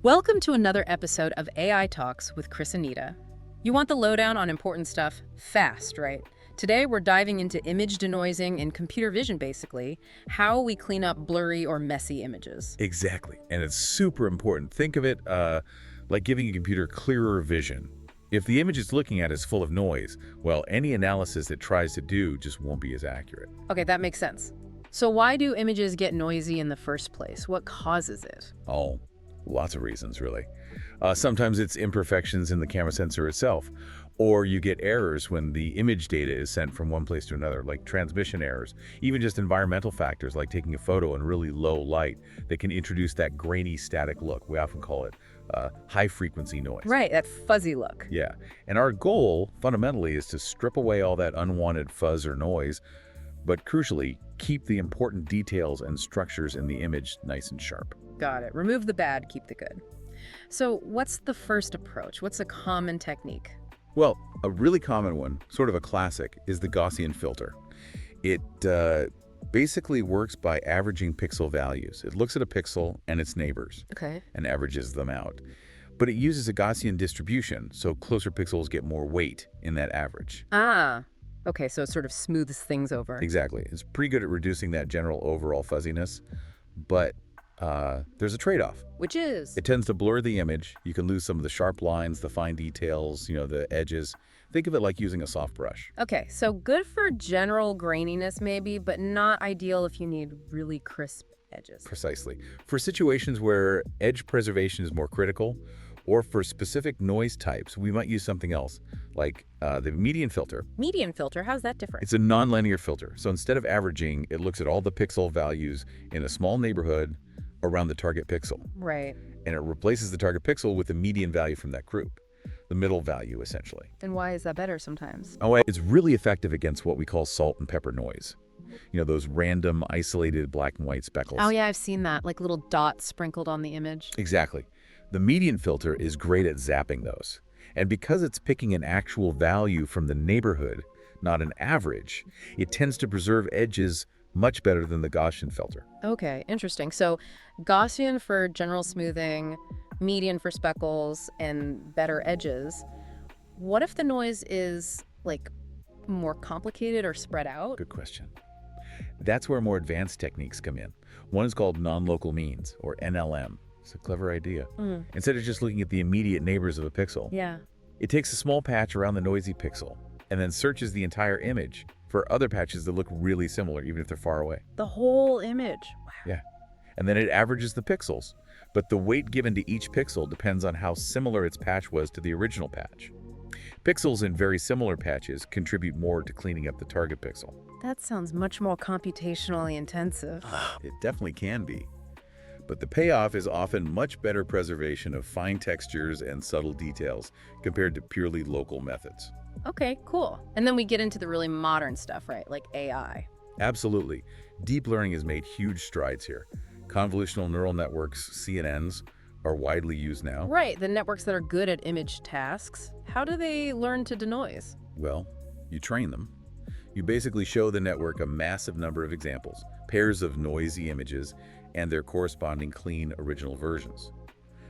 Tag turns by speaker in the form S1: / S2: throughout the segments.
S1: Welcome to another episode of AI Talks with Chris and Nita. You want the lowdown on important stuff fast, right? Today we're diving into image denoising and computer vision, basically, how we clean up blurry or messy images.
S2: Exactly. And it's super important. Think of it like giving a computer clearer vision. If the image it's looking at is full of noise, well, any analysis it tries to do just won't be as accurate.
S1: Okay, that makes sense. So why do images get noisy in the first place? What causes it?
S2: Oh, lots of reasons, really. Sometimes it's imperfections in the camera sensor itself, or you get errors when the image data is sent from one place to another, like transmission errors. Even just environmental factors like taking a photo in really low light that can introduce that grainy static look. We often call it high-frequency noise.
S1: Right, that fuzzy look.
S2: Yeah, and our goal, fundamentally, is to strip away all that unwanted fuzz or noise, but crucially, keep the important details and structures in the image nice and sharp.
S1: Got it. Remove the bad, keep the good. So what's the first approach? What's a common technique?
S2: Well, a really common one, sort of a classic, is the Gaussian filter. It basically works by averaging pixel values. It looks at a pixel and its neighbors and averages them out. But it uses a Gaussian distribution, so closer pixels get more weight in that average.
S1: Ah, okay, so it sort of smooths things over.
S2: Exactly. It's pretty good at reducing that general overall fuzziness, but there's a trade-off.
S1: Which is?
S2: It tends to blur the image. You can lose some of the sharp lines, the fine details, the edges. Think of it like using a soft brush.
S1: Okay, so good for general graininess maybe, but not ideal if you need really crisp edges.
S2: Precisely. For situations where edge preservation is more critical, or for specific noise types, we might use something else, like the median filter.
S1: Median filter, how's that different?
S2: It's a nonlinear filter. So instead of averaging, it looks at all the pixel values in a small neighborhood around the target pixel.
S1: Right.
S2: And it replaces the target pixel with the median value from that group, the middle value, essentially.
S1: And why is that better sometimes?
S2: Oh, it's really effective against what we call salt and pepper noise. Those random, isolated black and white speckles.
S1: Oh, yeah, I've seen that, like little dots sprinkled on the image.
S2: Exactly. The median filter is great at zapping those. And because it's picking an actual value from the neighborhood, not an average, it tends to preserve edges much better than the Gaussian filter.
S1: Okay, interesting. So Gaussian for general smoothing, median for speckles, and better edges. What if the noise is, like, more complicated or spread out?
S2: Good question. That's where more advanced techniques come in. One is called non-local means, or NLM. It's a clever idea. Instead of just looking at the immediate neighbors of a pixel, it takes a small patch around the noisy pixel and then searches the entire image for other patches that look really similar, even if they're far away.
S1: The whole image. Wow.
S2: Yeah. And then it averages the pixels. But the weight given to each pixel depends on how similar its patch was to the original patch. Pixels in very similar patches contribute more to cleaning up the target pixel.
S1: That sounds much more computationally intensive.
S2: It definitely can be. But the payoff is often much better preservation of fine textures and subtle details compared to purely local methods.
S1: Okay, cool. And then we get into the really modern stuff, right? Like AI.
S2: Absolutely. Deep learning has made huge strides here. Convolutional neural networks, CNNs, are widely used now.
S1: Right, the networks that are good at image tasks. How do they learn to denoise?
S2: Well, you train them. You basically show the network a massive number of examples, pairs of noisy images, and their corresponding clean original versions.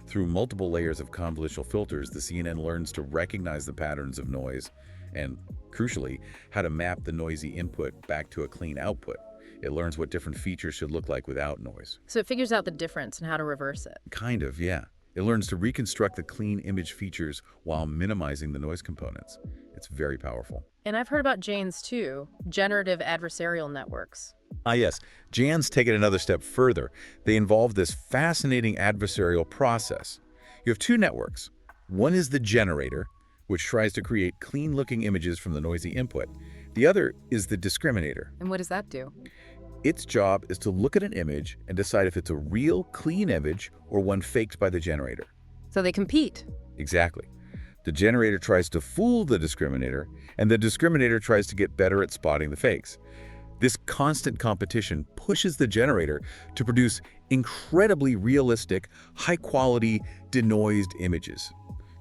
S2: Through multiple layers of convolutional filters, the CNN learns to recognize the patterns of noise and, crucially, how to map the noisy input back to a clean output. It learns what different features should look like without noise.
S1: So it figures out the difference and how to reverse it.
S2: Kind of, yeah. It learns to reconstruct the clean image features while minimizing the noise components. It's very powerful.
S1: And I've heard about GANs too, generative adversarial networks.
S2: Yes. GANs take it another step further. They involve this fascinating adversarial process. You have two networks. One is the generator, which tries to create clean-looking images from the noisy input. The other is the discriminator.
S1: And what does that do?
S2: Its job is to look at an image and decide if it's a real, clean image or one faked by the generator.
S1: So they compete.
S2: Exactly. The generator tries to fool the discriminator, and the discriminator tries to get better at spotting the fakes. This constant competition pushes the generator to produce incredibly realistic, high-quality, denoised images,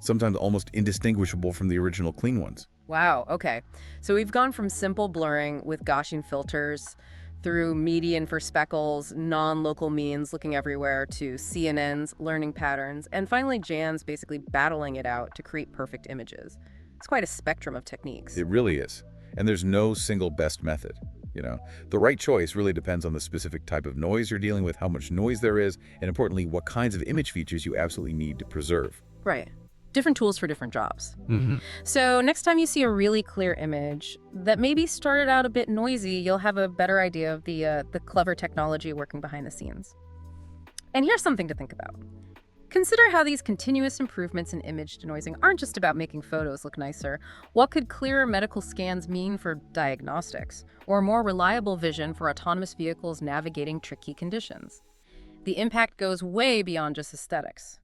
S2: sometimes almost indistinguishable from the original clean ones.
S1: Wow, okay. So we've gone from simple blurring with Gaussian filters through median for speckles, non-local means looking everywhere, to CNNs, learning patterns, and finally Jan's basically battling it out to create perfect images. It's quite a spectrum of techniques.
S2: It really is. And there's no single best method. The right choice really depends on the specific type of noise you're dealing with, how much noise there is, and importantly, what kinds of image features you absolutely need to preserve.
S1: Right. Different tools for different jobs.
S3: Mm-hmm.
S1: So next time you see a really clear image that maybe started out a bit noisy, you'll have a better idea of the clever technology working behind the scenes. And here's something to think about. Consider how these continuous improvements in image denoising aren't just about making photos look nicer. What could clearer medical scans mean for diagnostics, or more reliable vision for autonomous vehicles navigating tricky conditions? The impact goes way beyond just aesthetics.